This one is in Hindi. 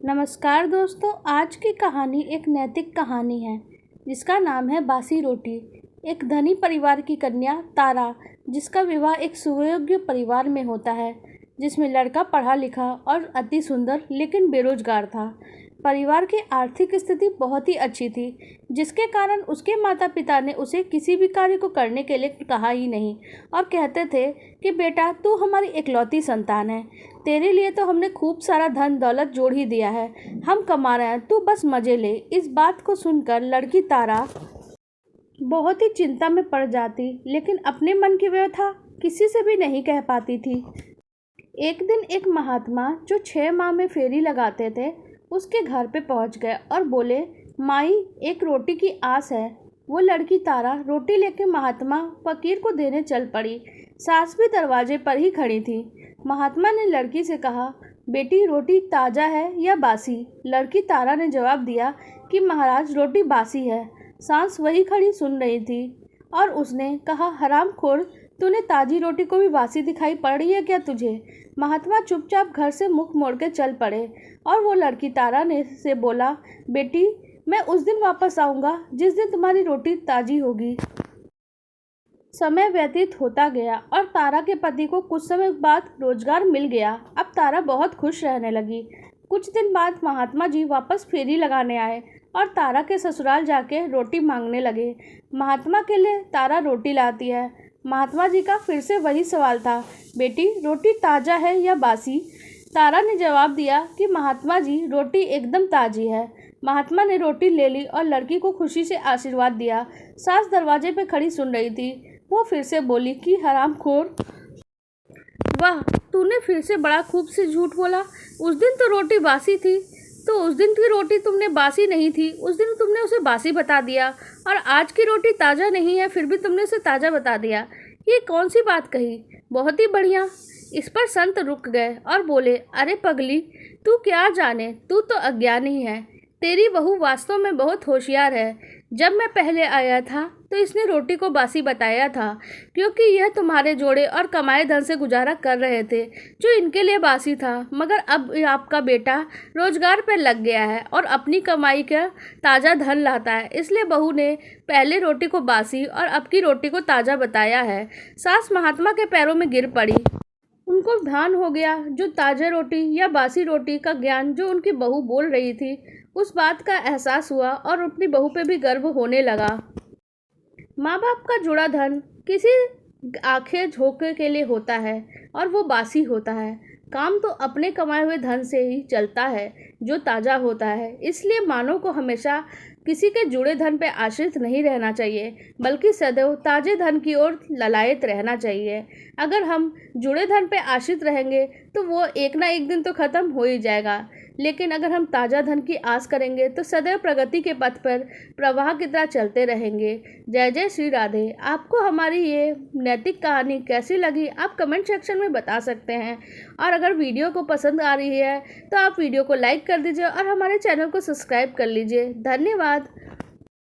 नमस्कार दोस्तों, आज की कहानी एक नैतिक कहानी है जिसका नाम है बासी रोटी। एक धनी परिवार की कन्या तारा, जिसका विवाह एक सुयोग्य परिवार में होता है, जिसमें लड़का पढ़ा लिखा और अति सुंदर लेकिन बेरोजगार था। परिवार की आर्थिक स्थिति बहुत ही अच्छी थी, जिसके कारण उसके माता पिता ने उसे किसी भी कार्य को करने के लिए कहा ही नहीं और कहते थे कि बेटा, तू हमारी इकलौती संतान है, तेरे लिए तो हमने खूब सारा धन दौलत जोड़ ही दिया है, हम कमा रहे हैं, तू बस मज़े ले। इस बात को सुनकर लड़की तारा बहुत ही चिंता में पड़ जाती, लेकिन अपने मन की व्यथा किसी से भी नहीं कह पाती थी। एक दिन एक महात्मा जो 6 माह में फेरी लगाते थे, उसके घर पे पहुंच गए और बोले, माई, एक रोटी की आस है। वो लड़की तारा रोटी लेके महात्मा फकीर को देने चल पड़ी। सास भी दरवाजे पर ही खड़ी थी। महात्मा ने लड़की से कहा, बेटी, रोटी ताज़ा है या बासी? लड़की तारा ने जवाब दिया कि महाराज, रोटी बासी है। सास वही खड़ी सुन रही थी और उसने कहा, हरामखोर, तूने ताज़ी रोटी को भी बासी दिखाई पड़ रही है क्या तुझे? महात्मा चुपचाप घर से मुख मोड़ के चल पड़े और वो लड़की तारा ने से बोला, बेटी, मैं उस दिन वापस आऊँगा जिस दिन तुम्हारी रोटी ताज़ी होगी। समय व्यतीत होता गया और तारा के पति को कुछ समय बाद रोजगार मिल गया। अब तारा बहुत खुश रहने लगी। कुछ दिन बाद महात्मा जी वापस फेरी लगाने आए और तारा के ससुराल जाके रोटी मांगने लगे। महात्मा के लिए तारा रोटी लाती है। महात्मा जी का फिर से वही सवाल था, बेटी, रोटी ताज़ा है या बासी? तारा ने जवाब दिया कि महात्मा जी, रोटी एकदम ताज़ी है। महात्मा ने रोटी ले ली और लड़की को खुशी से आशीर्वाद दिया। सास दरवाजे पे खड़ी सुन रही थी। वो फिर से बोली कि हरामखोर, वाह, तूने फिर से बड़ा खूब से झूठ बोला। उस दिन तो रोटी बासी थी, तो उस दिन की रोटी तुमने बासी नहीं थी, उस दिन तुमने उसे बासी बता दिया, और आज की रोटी ताज़ा नहीं है, फिर भी तुमने उसे ताज़ा बता दिया। ये कौन सी बात कही? बहुत ही बढ़िया। इस पर संत रुक गए और बोले, अरे पगली, तू क्या जाने, तू तो अज्ञानी है। तेरी बहू वास्तव में बहुत होशियार है। जब मैं पहले आया था तो इसने रोटी को बासी बताया था, क्योंकि यह तुम्हारे जोड़े और कमाए धन से गुजारा कर रहे थे, जो इनके लिए बासी था। मगर अब आपका बेटा रोजगार पर लग गया है और अपनी कमाई का ताज़ा धन लाता है, इसलिए बहू ने पहले रोटी को बासी और अब की रोटी को ताज़ा बताया है। सास महात्मा के पैरों में गिर पड़ी। उनको ध्यान हो गया, जो ताज़ा रोटी या बासी रोटी का ज्ञान जो उनकी बहू बोल रही थी, उस बात का एहसास हुआ और अपनी बहू पे भी गर्व होने लगा। माँ बाप का जुड़ा धन किसी आंखें झोंके के लिए होता है और वो बासी होता है। काम तो अपने कमाए हुए धन से ही चलता है जो ताज़ा होता है। इसलिए मानव को हमेशा किसी के जुड़े धन पे आश्रित नहीं रहना चाहिए, बल्कि सदैव ताजे धन की ओर ललायत रहना चाहिए। अगर हम जुड़े धन पे आश्रित रहेंगे तो वो एक ना एक दिन तो ख़त्म हो ही जाएगा, लेकिन अगर हम ताज़ा धन की आस करेंगे तो सदैव प्रगति के पथ पर प्रवाह की तरह चलते रहेंगे। जय जय श्री राधे। आपको हमारी ये नैतिक कहानी कैसी लगी, आप कमेंट सेक्शन में बता सकते हैं। और अगर वीडियो को पसंद आ रही है तो आप वीडियो को लाइक कर दीजिए और हमारे चैनल को सब्सक्राइब कर लीजिए। धन्यवाद।